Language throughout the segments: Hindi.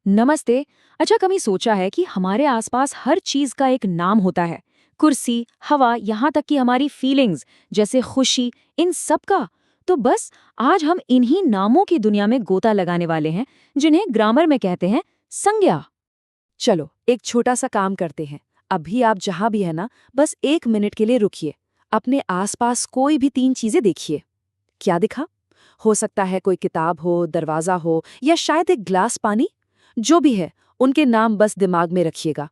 नमस्ते। अच्छा, कभी सोचा है कि हमारे आसपास हर चीज का एक नाम होता है? कुर्सी, हवा, यहाँ तक कि हमारी फीलिंग्स जैसे खुशी, इन सब का। तो बस आज हम इन्हीं नामों की दुनिया में गोता लगाने वाले हैं, जिन्हें ग्रामर में कहते हैं संज्ञा। चलो एक छोटा सा काम करते हैं। अभी आप जहां भी है ना, बस 1 मिनट के लिए रुकिए। अपने आसपास कोई भी 3 चीजें देखिए। क्या दिखा? हो सकता है कोई किताब हो, दरवाजा हो, या शायद एक ग्लास पानी। जो भी है, उनके नाम बस दिमाग में रखिएगा।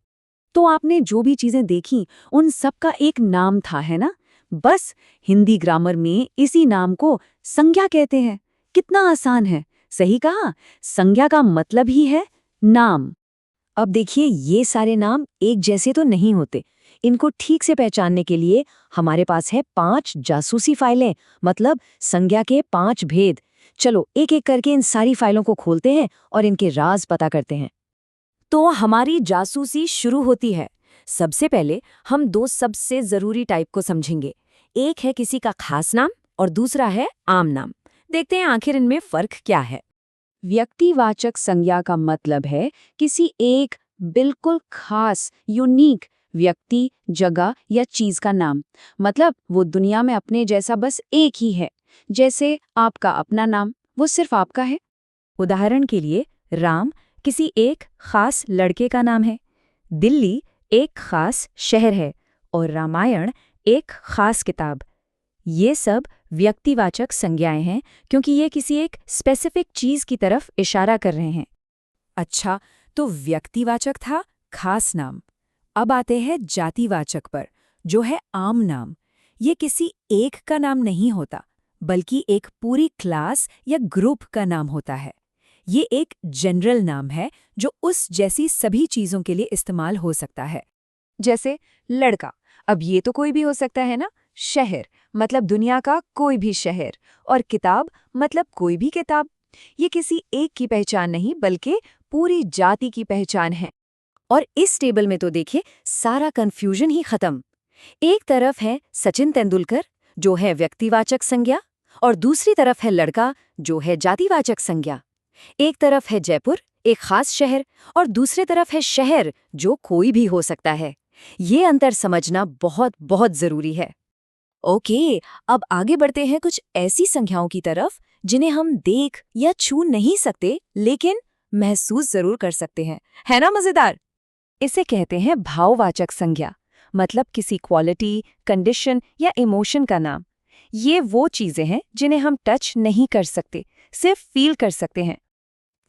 तो आपने जो भी चीजें देखी, उन सब का एक नाम था, है ना? बस हिंदी ग्रामर में इसी नाम को संज्ञा कहते हैं। कितना आसान है, सही कहा। संज्ञा का मतलब ही है नाम। अब देखिए, ये सारे नाम एक जैसे तो नहीं होते। इनको ठीक से पहचानने के लिए हमारे पास है 5 जासूसी फाइलें, मतलब संज्ञा के 5 भेद। चलो एक एक करके इन सारी फाइलों को खोलते हैं और इनके राज पता करते हैं। तो हमारी जासूसी शुरू होती है। सबसे पहले हम दो सबसे जरूरी टाइप को समझेंगे। एक है किसी का खास नाम और दूसरा है आम नाम। देखते हैं आखिर इनमें फर्क क्या है। व्यक्तिवाचक संज्ञा का मतलब है किसी एक बिल्कुल खास, यूनिक व्यक्ति, जगह या चीज का नाम। मतलब वो दुनिया में अपने जैसा बस एक ही है। जैसे आपका अपना नाम, वो सिर्फ आपका है। उदाहरण के लिए, राम किसी एक खास लड़के का नाम है। दिल्ली एक खास शहर है और रामायण एक खास किताब। ये सब व्यक्तिवाचक संज्ञाएं हैं, क्योंकि ये किसी एक स्पेसिफिक चीज की तरफ इशारा कर रहे हैं। अच्छा, तो व्यक्तिवाचक था खास नाम। अब आते हैं जातिवाचक पर, जो है आम नाम। ये किसी एक का नाम नहीं होता, बल्कि एक पूरी क्लास या ग्रुप का नाम होता है। ये एक जनरल नाम है जो उस जैसी सभी चीजों के लिए इस्तेमाल हो सकता है। जैसे लड़का, अब ये तो कोई भी हो सकता है ना। शहर मतलब दुनिया का कोई भी शहर। और किताब मतलब कोई भी किताब। ये किसी एक की पहचान नहीं, बल्कि पूरी जाति की पहचान है। और इस टेबल में तो देखिए, सारा कंफ्यूजन ही खत्म। एक तरफ है सचिन तेंदुलकर, जो है व्यक्तिवाचक संज्ञा, और दूसरी तरफ है लड़का, जो है जातिवाचक संज्ञा। एक तरफ है जयपुर, एक खास शहर, और दूसरी तरफ है शहर, जो कोई भी हो सकता है। ये अंतर समझना बहुत बहुत जरूरी है। ओके, अब आगे बढ़ते हैं कुछ ऐसी संख्याओं की तरफ जिन्हें हम देख या छू नहीं सकते, लेकिन महसूस जरूर कर सकते हैं। है ना मजेदार? इसे कहते हैं भाववाचक संज्ञा। मतलब किसी क्वालिटी, कंडीशन या इमोशन का नाम। ये वो चीजें हैं जिन्हें हम टच नहीं कर सकते, सिर्फ फील कर सकते हैं।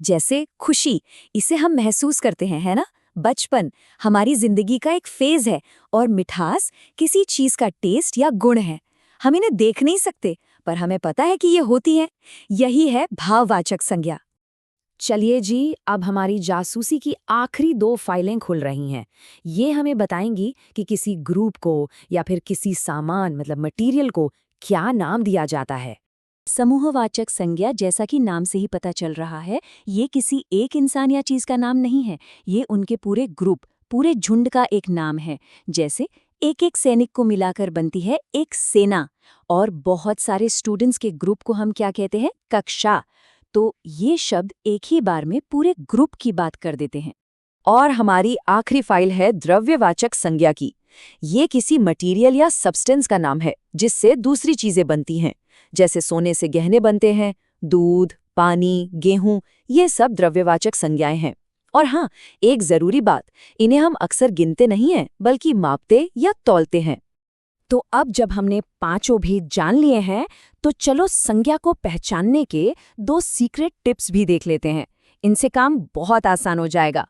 जैसे खुशी, इसे हम महसूस करते हैं, है ना? बचपन हमारी जिंदगी का एक फेज है, और मिठास किसी चीज का टेस्ट या गुण है। हम इन्हें देख नहीं सकते, पर हमें पता है कि ये होती है। यही है भाववाचक संज्ञा। चलिए जी, अब हमारी जासूसी की आखिरी 2 फाइलें खुल रही हैं। ये हमें बताएंगी कि किसी ग्रुप को या फिर किसी सामान, मतलब मटेरियल को क्या नाम दिया जाता है। समूहवाचक संज्ञा, जैसा कि नाम से ही पता चल रहा है, ये किसी एक इंसान या चीज का नाम नहीं है। ये उनके पूरे ग्रुप, पूरे झुंड का एक नाम है। जैसे एक एक सैनिक को मिलाकर बनती है एक सेना, और बहुत सारे स्टूडेंट्स के ग्रुप को हम क्या कहते हैं? कक्षा। तो ये शब्द एक ही बार में पूरे ग्रुप की बात कर देते हैं। और हमारी आखिरी फाइल है द्रव्यवाचक संज्ञा की। ये किसी मटेरियल या सब्सटेंस का नाम है, जिससे दूसरी चीजें बनती हैं। जैसे सोने से गहने बनते हैं, दूध, पानी, गेहूं, ये सब द्रव्यवाचक संज्ञाएं हैं। और हाँ, एक जरूरी बात, इन्हें हम अक्सर गिनते नहीं हैं, बल्कि मापते या तौलते हैं। तो अब जब हमने 5 भेद जान लिए हैं, तो चलो संज्ञा को पहचानने के 2 सीक्रेट टिप्स भी देख लेते हैं। इनसे काम बहुत आसान हो जाएगा।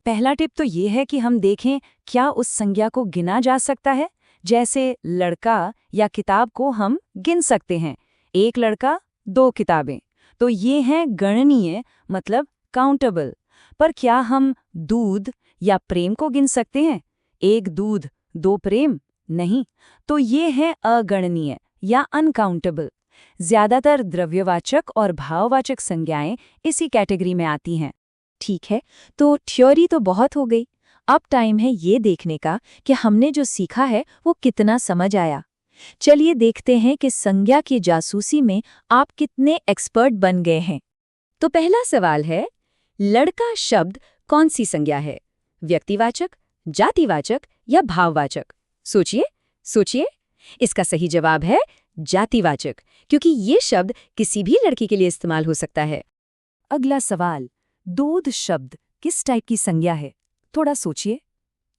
पहला टिप तो ये है कि हम देखें क्या उस संज्ञा को गिना जा सकता है। जैसे लड़का या किताब को हम गिन सकते हैं। एक लड़का, 2 किताबें। तो ये हैं गणनीय, मतलब काउंटेबल। पर क्या हम दूध या प्रेम को गिन सकते हैं? एक दूध, 2 प्रेम? नहीं। तो ये है अगणनीय या अनकाउंटेबल। ज्यादातर द्रव्यवाचक और भाववाचक संज्ञाएं इसी कैटेगरी में आती हैं। ठीक है, तो थ्योरी तो बहुत हो गई। अब टाइम है ये देखने का कि हमने जो सीखा है वो कितना समझ आया। चलिए देखते हैं कि संज्ञा की जासूसी में आप कितने एक्सपर्ट बन गए हैं। तो पहला सवाल है, लड़का शब्द कौन सी संज्ञा है? व्यक्तिवाचक, जातिवाचक या भाववाचक? सोचिए, सोचिए। इसका सही जवाब है जातिवाचक, क्योंकि ये शब्द किसी भी लड़की के लिए इस्तेमाल हो सकता है। अगला सवाल, दूध शब्द किस टाइप की संज्ञा है? थोड़ा सोचिए।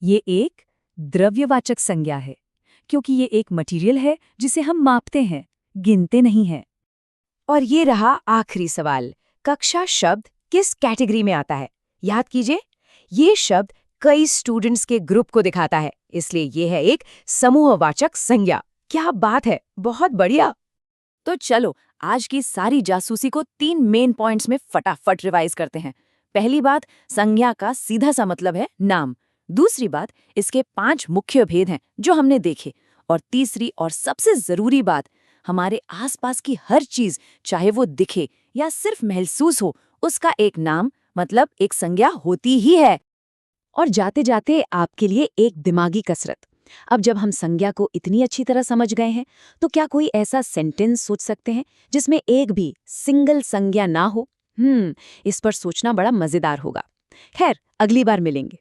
ये एक द्रव्यवाचक संज्ञा है, क्योंकि ये एक मटेरियल है जिसे हम मापते हैं, गिनते नहीं हैं। और ये रहा आखिरी सवाल, कक्षा शब्द किस कैटेगरी में आता है? याद कीजिए, ये शब्द कई स्टूडेंट्स के ग्रुप को दिखाता है, इसलिए ये है एक समूहवाचक संज्ञा। क्या बात है, बहुत बढ़िया। तो चलो आज की सारी जासूसी को 3 मेन पॉइंट्स में फटाफट रिवाइज करते हैं। पहली बात, संज्ञा का सीधा सा मतलब है नाम। दूसरी बात, इसके 5 मुख्य भेद हैं जो हमने देखे। और तीसरी और सबसे जरूरी बात, हमारे आसपास की हर चीज, चाहे वो दिखे या सिर्फ महसूस हो, उसका एक नाम मतलब एक संज्ञा होती ही है। और जाते जाते आपके लिए एक दिमागी कसरत। अब जब हम संज्ञा को इतनी अच्छी तरह समझ गए हैं, तो क्या कोई ऐसा सेंटेंस सोच सकते हैं जिसमें एक भी सिंगल संज्ञा ना हो? इस पर सोचना बड़ा मजेदार होगा। खैर, अगली बार मिलेंगे।